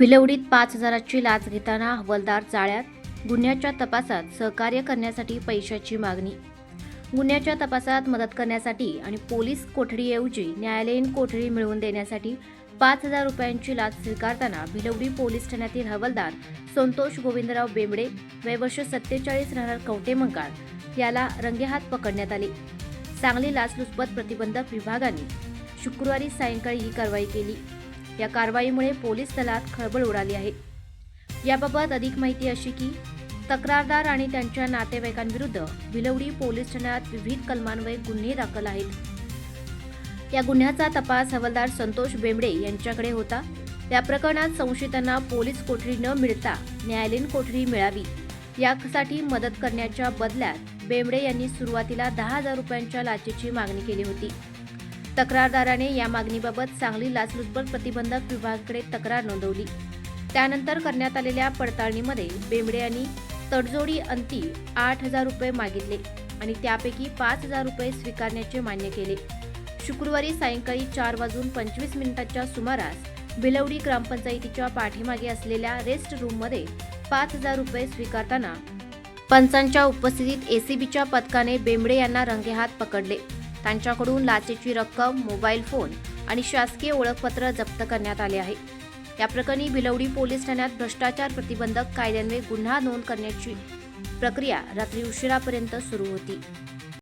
भिलवडीत 5,000ची लाच घेताना हवालदार जाळ्यात. गुन्ह्याच्या तपासात सहकार्य करण्यासाठी पैशाची मागणी. गुन्ह्याच्या तपासात मदत करण्यासाठी आणि पोलीस कोठडीऐवजी न्यायालयीन कोठडी मिळवून देण्यासाठी 5,000 रुपयांची लाच स्वीकारताना भिलवडी पोलीस ठाण्यातील हवालदार संतोष गोविंदराव बेंबडे वय वर्ष 47 राहणार कवठेमंकाळ याला रंगेहात पकडण्यात आले. सांगली लाचलुचपत प्रतिबंधक विभागाने शुक्रवारी सायंकाळी ही कारवाई केली. या कारवाईमुळे पोलीस दलात खळबळ उडाली आहे. याबाबत अधिक माहिती अशी की तक्रारदार आणि त्यांच्या नातेवाईकांविरुद्ध भिलवडी पोलीस ठाण्यात विविध कलमान्वये गुन्हे दाखल आहेत. या गुन्ह्याचा तपास हवालदार संतोष बेंबडे यांच्याकडे होता. या प्रकरणात संशयितांना पोलीस कोठडी न मिळता न्यायालयीन कोठडी मिळावी यासाठी मदत करण्याच्या बदल्यात बेंबडे यांनी सुरुवातीला 10,000 रुपयांच्या लाचेची मागणी केली होती. तक्रारदाराने या मागणीबाबत सांगली लाचलुचपत प्रतिबंधक विभागाकडे तक्रार नोंदवली. त्यानंतर करण्यात आलेल्या पडताळणीमध्ये बेंबडे यांनी तडजोडी अंती 8,000 रुपये मागितले आणि त्यापैकी 5,000 रुपये स्वीकारण्याचे मान्य केले. शुक्रवारी सायंकाळी 4:25 सुमारास भिलवडी ग्रामपंचायतीच्या पाठीमागे असलेल्या रेस्ट रूममध्ये 5,000 रुपये स्वीकारताना पंचांच्या उपस्थितीत एसीबीच्या पथकाने बेंबडे यांना रंगेहात पकडले. त्यांच्याकडून लाचेची रक्कम, मोबाईल फोन आणि शासकीय ओळखपत्र जप्त करण्यात आले आहे. या प्रकरणी भिलवडी पोलीस ठाण्यात भ्रष्टाचार प्रतिबंधक कायद्यान्वये गुन्हा नोंद करण्याची प्रक्रिया रात्री उशिरापर्यंत सुरू होती.